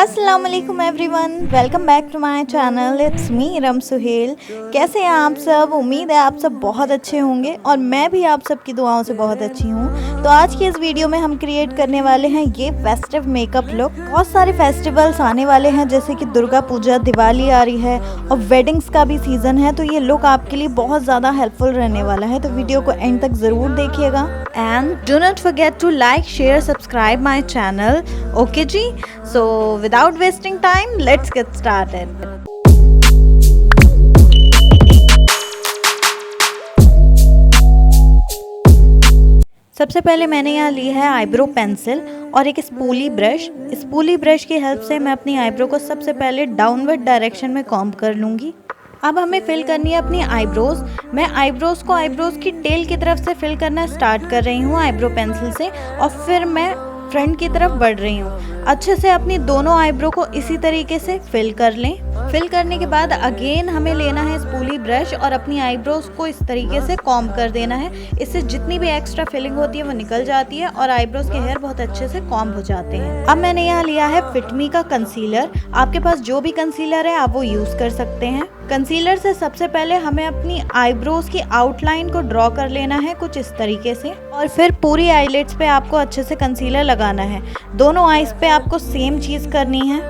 अस्सलाम वालेकुम everyone, welcome back to my channel. It's me रम सुहेल। कैसे हैं आप सब? उम्मीद है आप सब बहुत अच्छे होंगे और मैं भी आप सबकी दुआओं से बहुत अच्छी हूँ। तो आज की इस वीडियो में हम क्रिएट करने वाले हैं ये फेस्टिव मेकअप लुक। बहुत सारे फेस्टिवल्स आने वाले हैं, जैसे कि दुर्गा पूजा, दिवाली आ रही है और वेडिंग्स का भी सीज़न है। तो ये लुक आपके लिए बहुत ज़्यादा हेल्पफुल रहने वाला है, तो वीडियो को एंड तक ज़रूर देखिएगा। And do not forget to like, share, subscribe my channel. Okay जी, so without wasting time, let's get started. सबसे पहले मैंने यहाँ ली है आईब्रो पेंसिल और एक स्पूली ब्रश। स्पूली ब्रश की हेल्प से मैं अपनी आईब्रो को सबसे पहले डाउनवर्ड डायरेक्शन में कॉम्ब कर लूँगी। अब हमें फिल करनी है अपनी आईब्रोज। मैं आईब्रोज को आईब्रोज की टेल की तरफ से फिल करना स्टार्ट कर रही हूँ आईब्रो पेंसिल से, और फिर मैं फ्रंट की तरफ बढ़ रही हूँ। अच्छे से अपनी दोनों आईब्रो को इसी तरीके से फिल कर लें। फिल करने के बाद अगेन हमें लेना है स्पूली ब्रश और अपनी आईब्रोज को इस तरीके से कॉम्ब कर देना है। इससे जितनी भी एक्स्ट्रा फिलिंग होती है वो निकल जाती है और आईब्रोज के हेयर बहुत अच्छे से कॉम्ब हो जाते हैं। अब मैंने यहाँ लिया है फिटमी का कंसीलर। आपके पास जो भी कंसीलर है आप वो यूज कर सकते हैं। कंसीलर से सबसे पहले हमें अपनी आईब्रोज की आउटलाइन को ड्रॉ कर लेना है कुछ इस तरीके से, और फिर पूरी आईलिड्स पे आपको अच्छे से कंसीलर लगाना है। दोनों आईज पे आपको सेम चीज़ करनी है।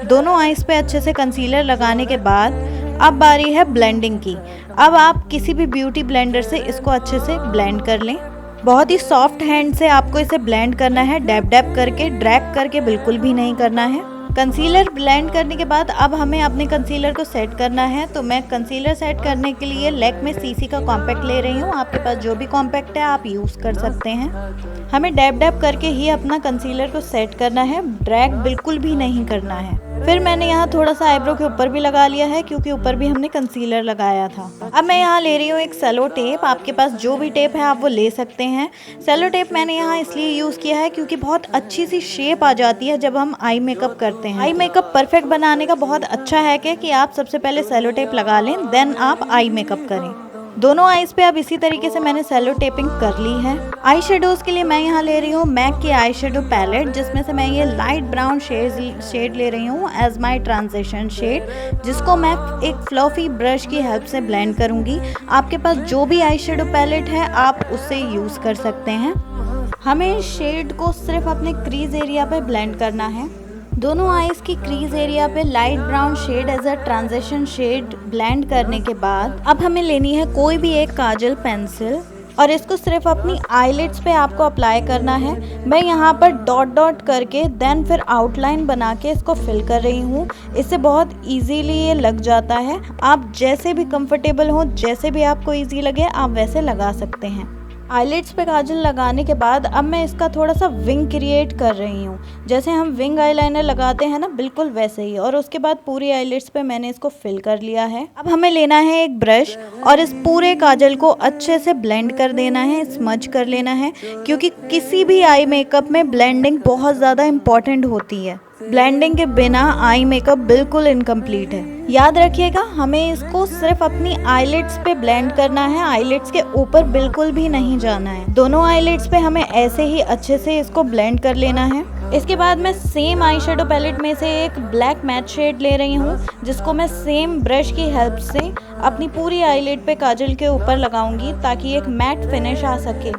दोनों आईज पे अच्छे से कंसीलर लगाने के बाद अब बारी है ब्लेंडिंग की। अब आप किसी भी ब्यूटी ब्लेंडर से इसको अच्छे से ब्लेंड कर लें। बहुत ही सॉफ्ट हैंड से आपको इसे ब्लेंड करना है, डैब डैब करके, ड्रैग करके बिल्कुल भी नहीं करना है। कंसीलर ब्लेंड करने के बाद अब हमें अपने कंसीलर को सेट करना है। तो मैं कंसीलर सेट करने के लिए लैक्मे सीसी का कॉम्पैक्ट ले रही हूँ। आपके पास जो भी कॉम्पैक्ट है आप यूज़ कर सकते हैं। हमें डैब डैब करके ही अपना कंसीलर को सेट करना है, ड्रैग बिल्कुल भी नहीं करना है। फिर मैंने यहाँ थोड़ा सा आईब्रो के ऊपर भी लगा लिया है, क्योंकि ऊपर भी हमने कंसीलर लगाया था। अब मैं यहाँ ले रही हूँ एक सेलो टेप। आपके पास जो भी टेप है आप वो ले सकते हैं। सेलो टेप मैंने यहाँ इसलिए यूज़ किया है क्योंकि बहुत अच्छी सी शेप आ जाती है जब हम आई मेकअप करते हैं। आई मेकअप परफेक्ट बनाने का बहुत अच्छा है कि आप सबसे पहले सेलो टेप लगा लें, देन आप आई मेकअप करें। दोनों आईज पे अब इसी तरीके से मैंने सेलो टेपिंग कर ली है। आई शेडोज के लिए मैं यहाँ ले रही हूँ मैक की आई शेडो पैलेट, जिसमें से मैं ये लाइट ब्राउन शेड ले रही हूँ एज माई ट्रांजिशन शेड, जिसको मैं एक फ्लफी ब्रश की हेल्प से ब्लेंड करूँगी। आपके पास जो भी आई शेडो पैलेट है आप उससे यूज़ कर सकते हैं। हमें शेड को सिर्फ अपने क्रीज एरिया पे ब्लेंड करना है। दोनों आईज की क्रीज एरिया पे light brown shade as a transition shade blend करने के बाद अब हमें लेनी है कोई भी एक काजल पेंसिल और इसको सिर्फ अपनी आईलिड्स पे आपको अप्लाई करना है। मैं यहाँ पर डॉट डॉट करके देन फिर आउटलाइन बना के इसको फिल कर रही हूँ। इससे बहुत इजीली ये लग जाता है। आप जैसे भी कंफर्टेबल हो, जैसे भी आपको इजी लगे आप वैसे लगा सकते हैं। आईलिड्स पे काजल लगाने के बाद अब मैं इसका थोड़ा सा विंग क्रिएट कर रही हूँ, जैसे हम विंग आईलाइनर लगाते हैं ना, बिल्कुल वैसे ही। और उसके बाद पूरी आईलिड्स पे मैंने इसको फिल कर लिया है। अब हमें लेना है एक ब्रश और इस पूरे काजल को अच्छे से ब्लेंड कर देना है, स्मज कर लेना है, क्योंकि किसी भी आई मेकअप में ब्लेंडिंग बहुत ज़्यादा इम्पॉर्टेंट होती है। ब्लेंडिंग के बिना आई मेकअप बिल्कुल इनकम्प्लीट है। याद रखिएगा, हमें इसको सिर्फ अपनी आईलिड्स पे ब्लेंड करना है, आईलिड्स के ऊपर बिल्कुल भी नहीं जाना है। दोनों आईलिड्स पे हमें ऐसे ही अच्छे से इसको ब्लेंड कर लेना है। इसके बाद मैं सेम आई शेडो पैलेट में से एक ब्लैक मैट शेड ले रही हूँ, जिसको मैं सेम ब्रश की हेल्प से अपनी पूरी आईलिड पे काजल के ऊपर लगाऊंगी ताकि एक मैट फिनिश आ सके।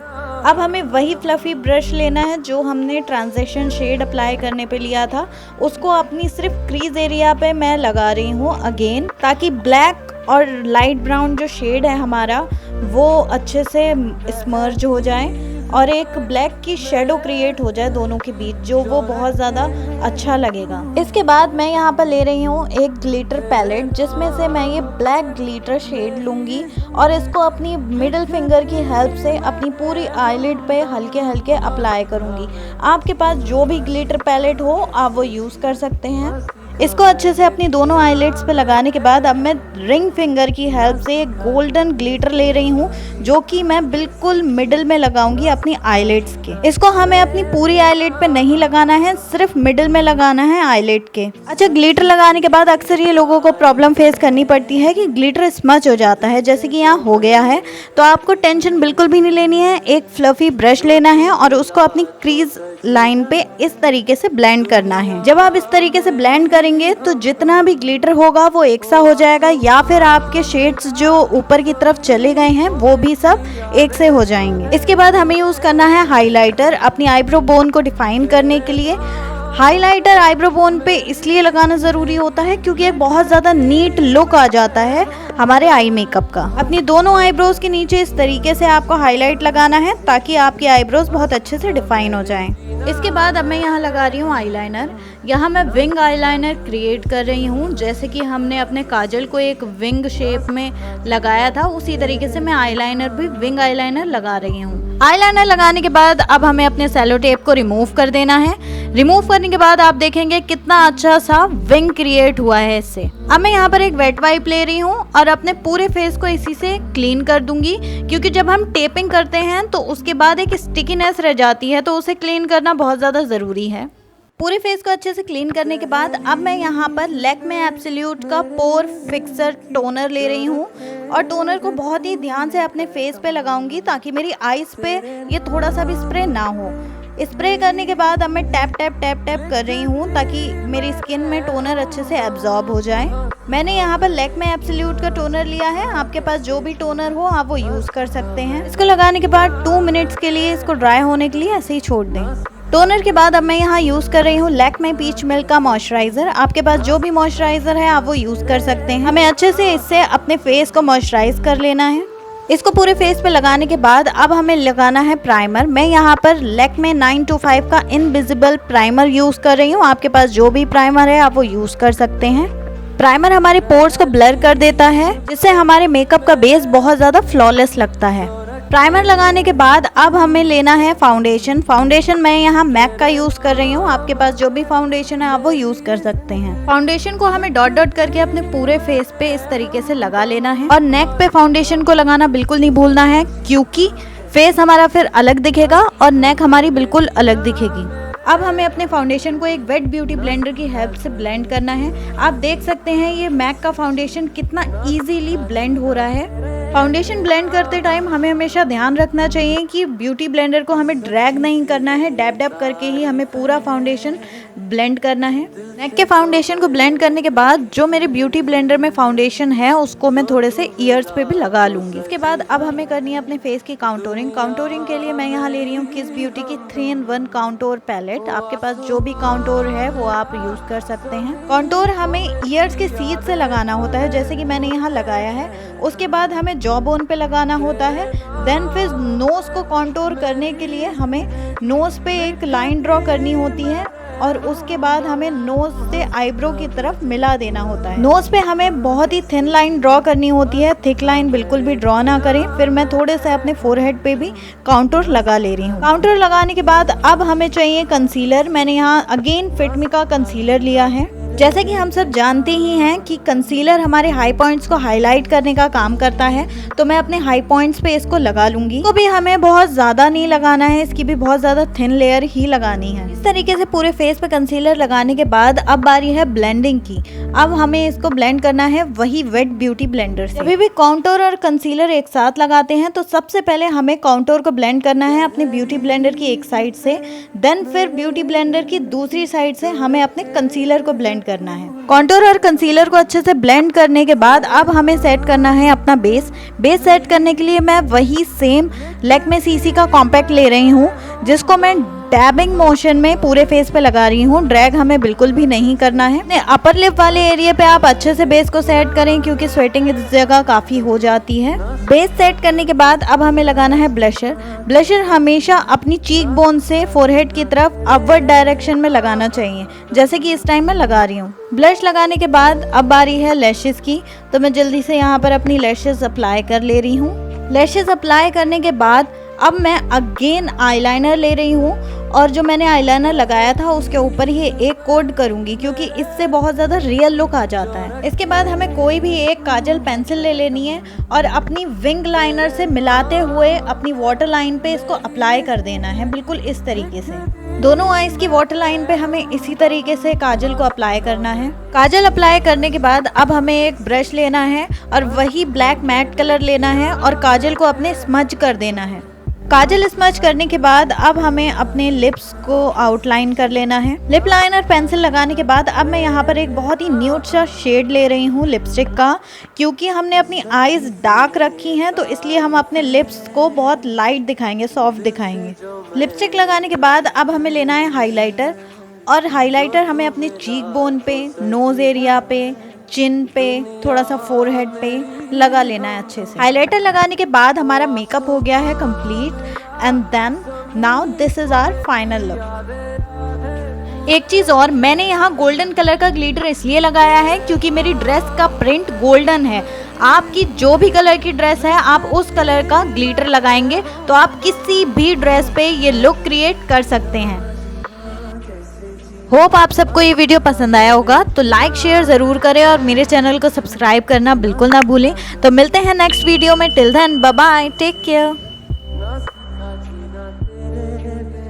अब हमें वही फ्लफी ब्रश लेना है जो हमने ट्रांजिशन शेड अप्लाई करने पे लिया था, उसको अपनी सिर्फ क्रीज एरिया पे मैं लगा रही हूँ अगेन, ताकि ब्लैक और लाइट ब्राउन जो शेड है हमारा वो अच्छे से स्मर्ज हो जाए और एक ब्लैक की शेडो क्रिएट हो जाए दोनों के बीच, जो वो बहुत ज़्यादा अच्छा लगेगा। इसके बाद मैं यहाँ पर ले रही हूँ एक ग्लिटर पैलेट, जिसमें से मैं ये ब्लैक ग्लिटर शेड लूँगी और इसको अपनी मिडिल फिंगर की हेल्प से अपनी पूरी आईलिड पे हल्के हल्के अप्लाई करूँगी। आपके पास जो भी ग्लिटर पैलेट हो आप वो यूज़ कर सकते हैं। इसको अच्छे से अपनी दोनों आईलिड्स पे लगाने के बाद अब मैं रिंग फिंगर की हेल्प से एक गोल्डन ग्लिटर ले रही हूँ, जो कि मैं बिल्कुल मिडिल में लगाऊंगी अपनी आईलिड्स के। इसको हमें अपनी पूरी आईलिड पे नहीं लगाना है, सिर्फ मिडिल में लगाना है आईलिड के। अच्छा, ग्लिटर लगाने के बाद अक्सर ये लोगों को प्रॉब्लम फेस करनी पड़ती है कि ग्लिटर स्मच हो जाता है, जैसे कि यहाँ हो गया है। तो आपको टेंशन बिल्कुल भी नहीं लेनी है। एक फ्लफी ब्रश लेना है और उसको अपनी क्रीज लाइन पे इस तरीके से ब्लेंड करना है। जब आप इस तरीके से ब्लेंड करेंगे तो जितना भी ग्लिटर होगा वो एक सा हो जाएगा, या फिर आपके शेड्स जो ऊपर की तरफ चले गए हैं वो भी सब एक से हो जाएंगे। इसके बाद हमें यूज करना है हाइलाइटर अपनी आईब्रो बोन को डिफाइन करने के लिए। हाइलाइटर आईब्रो बोन पे इसलिए लगाना ज़रूरी होता है क्योंकि एक बहुत ज़्यादा नीट लुक आ जाता है हमारे आई मेकअप का। अपनी दोनों आईब्रोज के नीचे इस तरीके से आपको हाईलाइट लगाना है ताकि आपकी आईब्रोज बहुत अच्छे से डिफाइन हो जाएं। इसके बाद अब मैं यहाँ लगा रही हूँ आईलाइनर। यहाँ मैं विंग आईलाइनर क्रिएट कर रही हूँ। जैसे कि हमने अपने काजल को एक विंग शेप में लगाया था, उसी तरीके से मैं आईलाइनर भी विंग आईलाइनर लगा रही हूँ। आईलाइनर लगाने के बाद अब हमें अपने सेलो टेप को रिमूव कर देना है। रिमूव करने के बाद आप देखेंगे कितना अच्छा सा विंग क्रिएट हुआ है इससे। अब मैं यहाँ पर एक वेट वाइप ले रही हूँ और अपने पूरे फेस को इसी से क्लीन कर दूंगी, क्योंकि जब हम टेपिंग करते हैं तो उसके बाद एक स्टिकीनेस रह जाती है, तो उसे क्लीन करना बहुत ज़्यादा ज़रूरी है। पूरे फेस को अच्छे से क्लीन करने के बाद अब मैं यहाँ पर लैक्मे एब्सोल्यूट का पोर फिक्सर टोनर ले रही हूँ और टोनर को बहुत ही ध्यान से अपने फेस पे लगाऊंगी ताकि मेरी आईज पे ये थोड़ा सा भी स्प्रे ना हो। स्प्रे करने के बाद अब मैं टैप टैप टैप टैप कर रही हूँ ताकि मेरी स्किन में टोनर अच्छे से एब्जॉर्ब हो जाए। मैंने यहाँ पर लैक्मे एब्सोल्यूट का टोनर लिया है, आपके पास जो भी टोनर हो आप वो यूज़ कर सकते हैं। इसको लगाने के बाद 2 मिनट्स के लिए इसको ड्राई होने के लिए ऐसे ही छोड़ दें। टोनर के बाद अब मैं यहाँ यूज़ कर रही हूँ लैक्मे पीच मिल्क का मॉइस्चराइज़र। आपके पास जो भी मॉइस्चराइज़र है आप वो यूज़ कर सकते हैं। हमें अच्छे से इससे अपने फेस को मॉइस्चराइज कर लेना है। इसको पूरे फेस पे लगाने के बाद अब हमें लगाना है प्राइमर। मैं यहाँ पर लैक्मे 925 का इनविजिबल प्राइमर यूज़ कर रही हूँ। आपके पास जो भी प्राइमर है आप वो यूज़ कर सकते हैं। प्राइमर हमारे पोर्स को ब्लर कर देता है, जिससे हमारे मेकअप का बेस बहुत ज़्यादा फ्लॉलेस लगता है। प्राइमर लगाने के बाद अब हमें लेना है फाउंडेशन। फाउंडेशन मैं यहाँ मैक का यूज़ कर रही हूँ। आपके पास जो भी फाउंडेशन है आप वो यूज़ कर सकते हैं। फाउंडेशन को हमें डॉट डॉट करके अपने पूरे फेस पे इस तरीके से लगा लेना है और नेक पे फाउंडेशन को लगाना बिल्कुल नहीं भूलना है, क्योंकि फेस हमारा फिर अलग दिखेगा और नेक हमारी बिल्कुल अलग दिखेगी। अब हमें अपने फाउंडेशन को एक वेट ब्यूटी ब्लेंडर की हेल्प से ब्लेंड करना है। आप देख सकते हैं ये मैक का फाउंडेशन कितना इजीली ब्लेंड हो रहा है। फाउंडेशन ब्लेंड करते टाइम हमें हमेशा ध्यान रखना चाहिए कि ब्यूटी ब्लेंडर को हमें ड्रैग नहीं करना है, डैब डैब करके ही हमें पूरा फाउंडेशन ब्लेंड करना है। नेक के फाउंडेशन को ब्लेंड करने के बाद जो मेरे ब्यूटी ब्लेंडर में फाउंडेशन है उसको मैं थोड़े से ईयर्स पे भी लगा लूँगी। इसके बाद अब हमें करनी है अपने फेस की काउंटोरिंग। काउंटोरिंग के लिए मैं यहाँ ले रही हूँ किस ब्यूटी की 3-in-1 काउंटोर पैलेट। आपके पास जो भी काउंटोर है वो आप यूज़ कर सकते हैं। काउंटोर हमें ईयर्स के सीध से लगाना होता है, जैसे कि मैंने यहाँ लगाया है। उसके बाद हमें जॉ बोन पे लगाना होता है। देन फिर नोज को काउंटोर करने के लिए हमें नोज पे एक लाइन ड्रॉ करनी होती है और उसके बाद हमें नोज से आईब्रो की तरफ मिला देना होता है। नोज पे हमें बहुत ही थिन लाइन ड्रॉ करनी होती है, थिक लाइन बिल्कुल भी ड्रॉ ना करें। फिर मैं थोड़े से अपने फोरहेड पे भी काउंटोर लगा ले रही हूँ। काउंटोर लगाने के बाद अब हमें चाहिए कंसीलर। मैंने यहाँ अगेन फिटमी का कंसीलर लिया है। जैसे कि हम सब जानते ही हैं कि कंसीलर हमारे हाई पॉइंट्स को हाईलाइट करने का काम करता है, तो मैं अपने हाई पॉइंट्स पे इसको लगा लूंगी। तो भी हमें बहुत ज़्यादा नहीं लगाना है, इसकी भी बहुत ज़्यादा थिन लेयर ही लगानी है। इस तरीके से पूरे फेस पे कंसीलर लगाने के बाद अब बारी है ब्लेंडिंग की। अब हमें इसको ब्लेंड करना है वही वेट ब्यूटी ब्लेंडर से। जब भी काउंटोर और कंसीलर एक साथ लगाते हैं तो सबसे पहले हमें काउंटोर को ब्लेंड करना है अपने ब्यूटी ब्लेंडर की एक साइड से, देन फिर ब्यूटी ब्लेंडर की दूसरी साइड से हमें अपने कंसीलर को ब्लेंड करना है। काउंटोर और कंसीलर को अच्छे से ब्लेंड करने के बाद अब हमें सेट करना है अपना बेस। बेस सेट करने के लिए मैं वही सेम लैक्मे सीसी का कॉम्पैक्ट ले रही हूँ, जिसको मैं डैबिंग मोशन में पूरे फेस पे लगा रही हूँ। ड्रैग हमें बिल्कुल भी नहीं करना है। अपर लिप वाले एरिया पे आप अच्छे से बेस को सेट करें, क्योंकि स्वेटिंग इस जगह काफ़ी हो जाती है। बेस सेट करने के बाद अब हमें लगाना है ब्लशर। ब्लशर हमेशा अपनी चीक बोन से फोरहेड की तरफ अपवर्ड डायरेक्शन में लगाना चाहिए, जैसे कि इस टाइम मैं लगा रही हूँ। ब्लश लगाने के बाद अब बारी है लैशेस की, तो मैं जल्दी से यहाँ पर अपनी लैशेस अप्लाई कर ले रही हूँ। लैशेस अप्लाई करने के बाद अब मैं अगेन आईलाइनर ले रही हूँ और जो मैंने आईलाइनर लगाया था उसके ऊपर ही एक कोड करूँगी, क्योंकि इससे बहुत ज़्यादा रियल लुक आ जाता है। इसके बाद हमें कोई भी एक काजल पेंसिल ले लेनी है और अपनी विंग लाइनर से मिलाते हुए अपनी वाटर लाइन पे इसको अप्लाई कर देना है, बिल्कुल इस तरीके से। दोनों आईज की वाटर लाइन पे हमें इसी तरीके से काजल को अप्लाई करना है। काजल अप्लाई करने के बाद अब हमें एक ब्रश लेना है और वही ब्लैक मैट कलर लेना है और काजल को अपने स्मज कर देना है। काजल स्मच करने के बाद अब हमें अपने लिप्स को आउटलाइन कर लेना है। लिप लाइनर पेंसिल लगाने के बाद अब मैं यहाँ पर एक बहुत ही न्यूड सा शेड ले रही हूँ लिपस्टिक का, क्योंकि हमने अपनी आईज डार्क रखी हैं तो इसलिए हम अपने लिप्स को बहुत लाइट दिखाएंगे, सॉफ्ट दिखाएंगे। लिपस्टिक लगाने के बाद अब हमें लेना है हाइलाइटर, और हाइलाइटर हमें अपने चीक बोन पे, नोज एरिया पे, चिन पे, थोड़ा सा फोरहेड पे लगा लेना है अच्छे से। हाइलाइटर लगाने के बाद हमारा मेकअप हो गया है complete, and then now this is our final look. एक चीज़ और, मैंने यहाँ गोल्डन कलर का ग्लिटर इसलिए लगाया है क्योंकि मेरी ड्रेस का प्रिंट गोल्डन है। आपकी जो भी कलर की ड्रेस है आप उस कलर का ग्लिटर लगाएंगे तो आप किसी भी ड्रेस पे ये लुक क्रिएट कर सकते हैं। होप आप सबको ये वीडियो पसंद आया होगा, तो लाइक शेयर ज़रूर करें और मेरे चैनल को सब्सक्राइब करना बिल्कुल ना भूलें। तो मिलते हैं नेक्स्ट वीडियो में, till then bye bye, take care.